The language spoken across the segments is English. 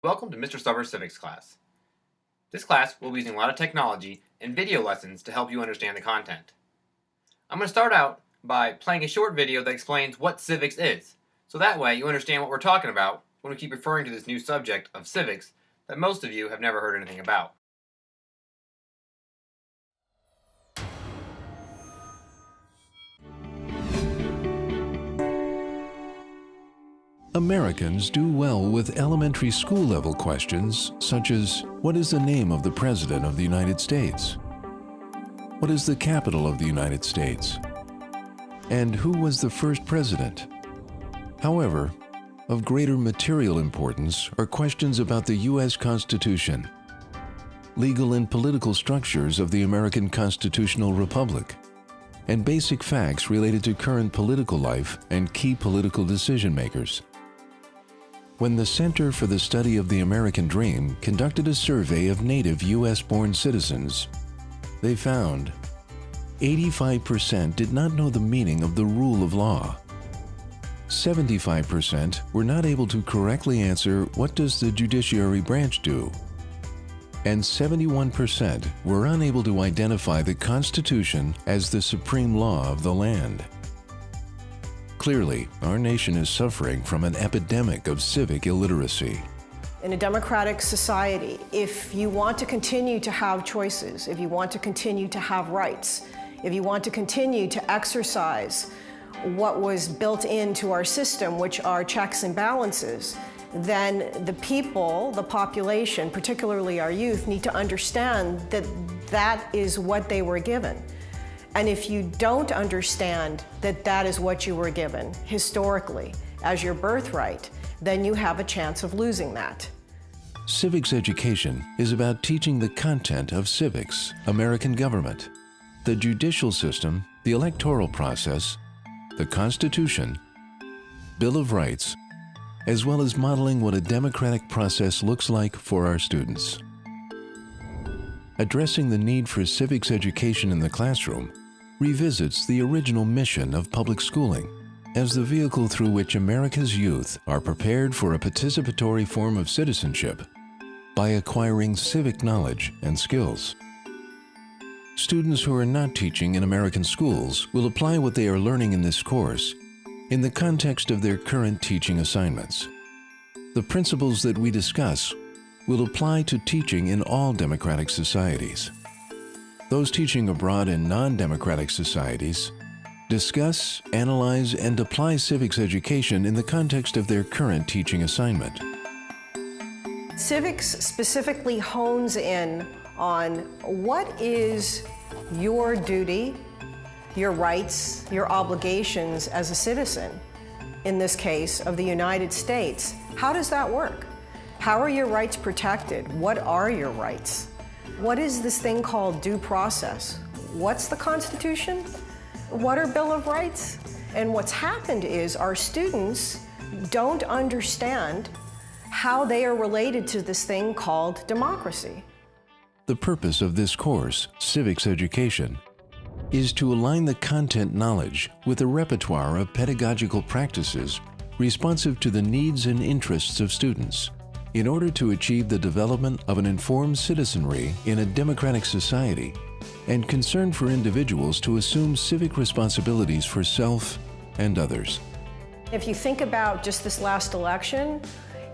Welcome to Mr. Summer's Civics class. This class will be using a lot of technology and video lessons to help you understand the content. I'm going to start out by playing a short video that explains what civics is, so that way you understand what we're talking about when we keep referring to this new subject of civics that most of you have never heard anything about. Americans do well with elementary school level questions such as, what is the name of the President of the United States? What is the capital of the United States? And who was the first president? However, of greater material importance are questions about the U.S. Constitution, legal and political structures of the American constitutional republic, and basic facts related to current political life and key political decision makers. When the Center for the Study of the American Dream conducted a survey of native U.S.-born citizens, they found 85% did not know the meaning of the rule of law. 75% were not able to correctly answer, what does the judiciary branch do? And 71% were unable to identify the Constitution as the supreme law of the land. Clearly, our nation is suffering from an epidemic of civic illiteracy. In a democratic society, if you want to continue to have choices, if you want to continue to have rights, if you want to continue to exercise what was built into our system, which are checks and balances, then the people, the population, particularly our youth, need to understand that that is what they were given. And if you don't understand that that is what you were given historically as your birthright, then you have a chance of losing that. Civics education is about teaching the content of civics, American government, the judicial system, the electoral process, the Constitution, Bill of Rights, as well as modeling what a democratic process looks like for our students. Addressing the need for civics education in the classroom revisits the original mission of public schooling as the vehicle through which America's youth are prepared for a participatory form of citizenship by acquiring civic knowledge and skills. Students who are not teaching in American schools will apply what they are learning in this course in the context of their current teaching assignments. The principles that we discuss will apply to teaching in all democratic societies. Those teaching abroad in non-democratic societies discuss, analyze, and apply civics education in the context of their current teaching assignment. Civics specifically hones in on what is your duty, your rights, your obligations as a citizen, in this case of the United States. How does that work? How are your rights protected? What are your rights? What is this thing called due process? What's the Constitution? What are Bill of Rights? And what's happened is our students don't understand how they are related to this thing called democracy. The purpose of this course, Civics Education, is to align the content knowledge with a repertoire of pedagogical practices responsive to the needs and interests of students, in order to achieve the development of an informed citizenry in a democratic society and concern for individuals to assume civic responsibilities for self and others. If you think about just this last election,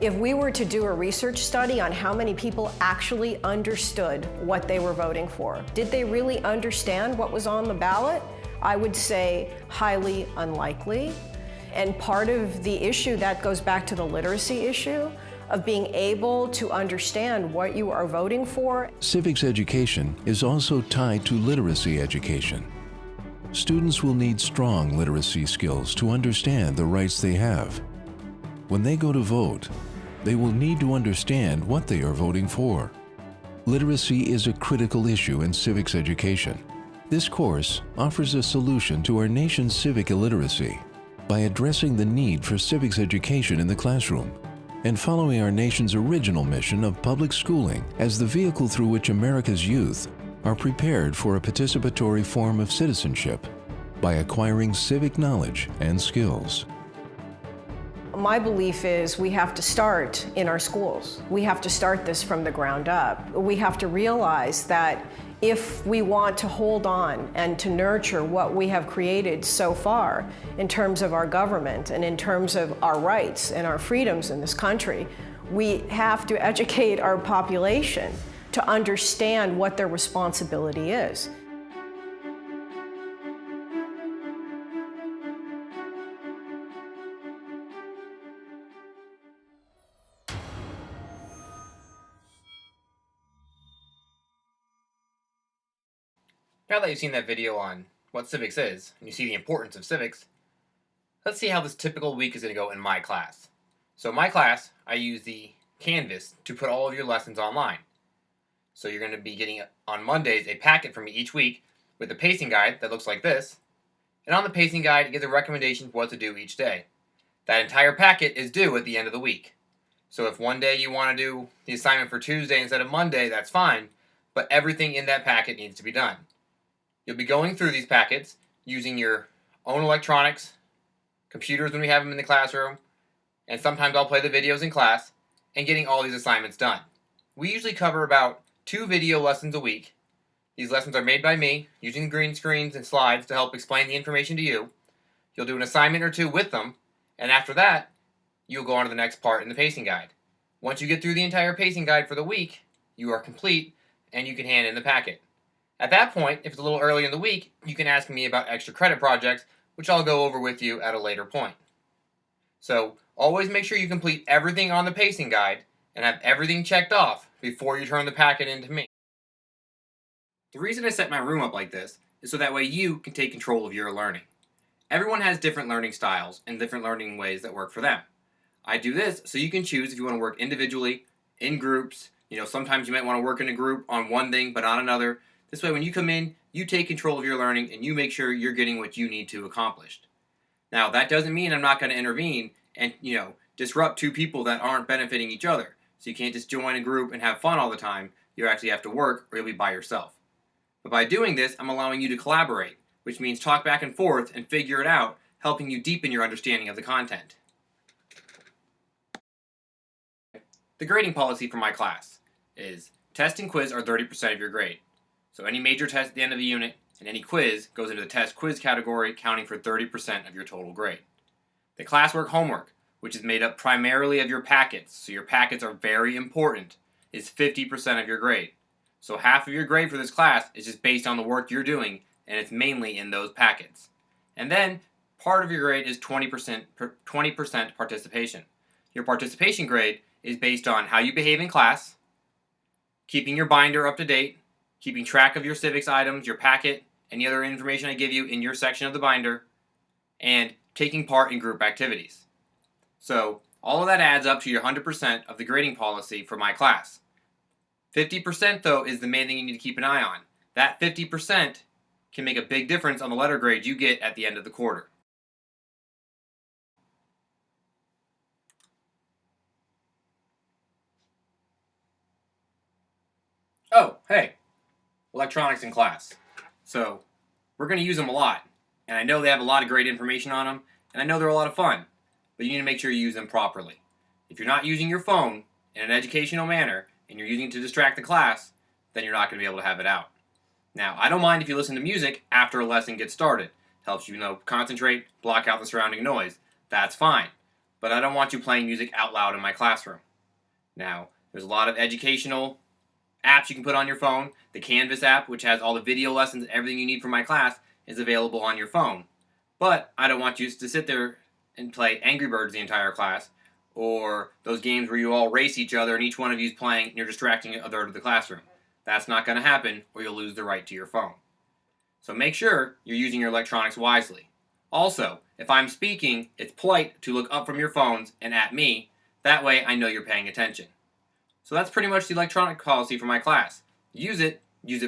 if we were to do a research study on how many people actually understood what they were voting for, did they really understand what was on the ballot? I would say highly unlikely. And part of the issue that goes back to the literacy issue of being able to understand what you are voting for. Civics education is also tied to literacy education. Students will need strong literacy skills to understand the rights they have. When they go to vote, they will need to understand what they are voting for. Literacy is a critical issue in civics education. This course offers a solution to our nation's civic illiteracy by addressing the need for civics education in the classroom and following our nation's original mission of public schooling as the vehicle through which America's youth are prepared for a participatory form of citizenship by acquiring civic knowledge and skills. My belief is we have to start in our schools. We have to start this from the ground up. We have to realize that if we want to hold on and to nurture what we have created so far in terms of our government and in terms of our rights and our freedoms in this country, we have to educate our population to understand what their responsibility is. Now that you've seen that video on what civics is, and you see the importance of civics, let's see how this typical week is going to go in my class. So in my class, I use the Canvas to put all of your lessons online. So you're going to be getting, on Mondays, a packet from me each week with a pacing guide that looks like this. And on the pacing guide, it gives a recommendation for what to do each day. That entire packet is due at the end of the week. So if one day you want to do the assignment for Tuesday instead of Monday, that's fine, but everything in that packet needs to be done. You'll be going through these packets using your own electronics, computers when we have them in the classroom, and sometimes I'll play the videos in class, and getting all these assignments done. We usually cover about 2 video lessons a week. These lessons are made by me, using green screens and slides to help explain the information to you. You'll do an assignment or 2 with them, and after that, you'll go on to the next part in the pacing guide. Once you get through the entire pacing guide for the week, you are complete, and you can hand in the packet. At that point, if it's a little early in the week, you can ask me about extra credit projects, which I'll go over with you at a later point. So, always make sure you complete everything on the pacing guide and have everything checked off before you turn the packet in to me. The reason I set my room up like this is so that way you can take control of your learning. Everyone has different learning styles and different learning ways that work for them. I do this so you can choose if you want to work individually, in groups. Sometimes you might want to work in a group on one thing but not another. This way, when you come in, you take control of your learning and you make sure you're getting what you need to accomplish. Now, that doesn't mean I'm not going to intervene and, disrupt 2 people that aren't benefiting each other. So you can't just join a group and have fun all the time. You actually have to work or you'll be by yourself. But by doing this, I'm allowing you to collaborate, which means talk back and forth and figure it out, helping you deepen your understanding of the content. The grading policy for my class is test and quiz are 30% of your grade. So any major test at the end of the unit and any quiz goes into the test quiz category, counting for 30% of your total grade. The classwork homework, which is made up primarily of your packets, so your packets are very important, is 50% of your grade. So half of your grade for this class is just based on the work you're doing, and it's mainly in those packets. And then part of your grade is 20% participation. Your participation grade is based on how you behave in class, keeping your binder up to date, keeping track of your civics items, your packet, any other information I give you in your section of the binder, and taking part in group activities. So all of that adds up to your 100% of the grading policy for my class. 50% though is the main thing you need to keep an eye on. That 50% can make a big difference on the letter grade you get at the end of the quarter. Oh, hey, electronics in class. So we're going to use them a lot, and I know they have a lot of great information on them, and I know they're a lot of fun, but you need to make sure you use them properly. If you're not using your phone in an educational manner, and you're using it to distract the class, then you're not going to be able to have it out. Now, I don't mind if you listen to music after a lesson gets started. Helps you, concentrate, block out the surrounding noise. That's fine. But I don't want you playing music out loud in my classroom. Now, there's a lot of educational apps you can put on your phone. The Canvas app, which has all the video lessons and everything you need for my class, is available on your phone. But I don't want you to sit there and play Angry Birds the entire class, or those games where you all race each other and each one of you is playing and you're distracting a third of the classroom. That's not going to happen, or you'll lose the right to your phone. So make sure you're using your electronics wisely. Also, if I'm speaking, it's polite to look up from your phones and at me. That way I know you're paying attention. So that's pretty much the electronic policy for my class. Use it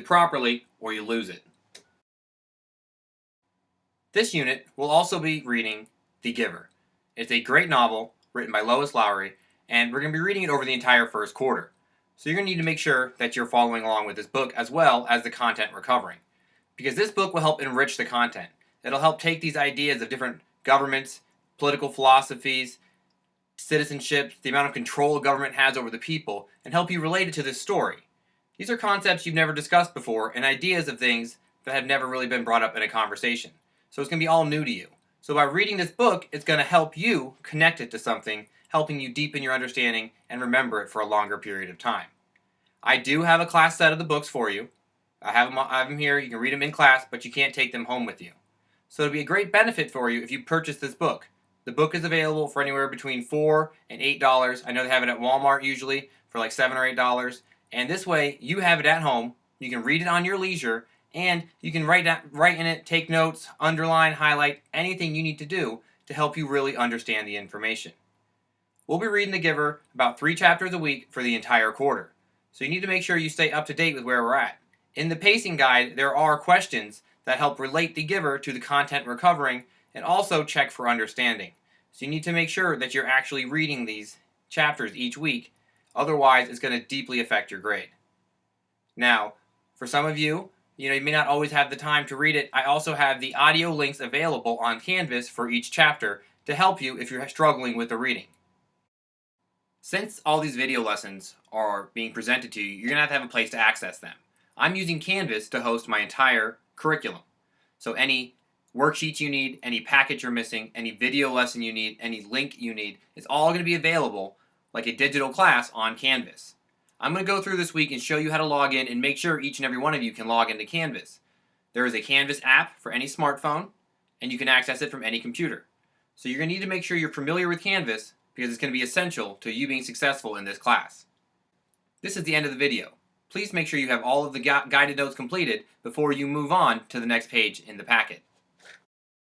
properly, or you lose it. This unit will also be reading The Giver. It's a great novel written by Lois Lowry, and we're going to be reading it over the entire first quarter. So you're going to need to make sure that you're following along with this book as well as the content we're covering. Because this book will help enrich the content. It'll help take these ideas of different governments, political philosophies, citizenship, the amount of control government has over the people, and help you relate it to this story. These are concepts you've never discussed before and ideas of things that have never really been brought up in a conversation. So it's going to be all new to you. So by reading this book, it's going to help you connect it to something, helping you deepen your understanding and remember it for a longer period of time. I do have a class set of the books for you. I have them here. You can read them in class, but you can't take them home with you. So it'll be a great benefit for you if you purchase this book. The book is available for anywhere between $4 and $8. I know they have it at Walmart usually for like $7 or $8. And this way, you have it at home. You can read it on your leisure, and you can write in it, take notes, underline, highlight, anything you need to do to help you really understand the information. We'll be reading The Giver about 3 chapters a week for the entire quarter. So you need to make sure you stay up to date with where we're at. In the pacing guide, there are questions that help relate The Giver to the content we're covering and also check for understanding. So you need to make sure that you're actually reading these chapters each week. Otherwise, it's going to deeply affect your grade. Now, for some of you, you may not always have the time to read it. I also have the audio links available on Canvas for each chapter to help you if you're struggling with the reading. Since all these video lessons are being presented to you, you're going to have a place to access them. I'm using Canvas to host my entire curriculum. So any worksheets you need, any package you're missing, any video lesson you need, any link you need, it's all going to be available like a digital class on Canvas. I'm going to go through this week and show you how to log in and make sure each and every one of you can log into Canvas. There is a Canvas app for any smartphone, and you can access it from any computer. So you're going to need to make sure you're familiar with Canvas because it's going to be essential to you being successful in this class. This is the end of the video. Please make sure you have all of the guided notes completed before you move on to the next page in the packet.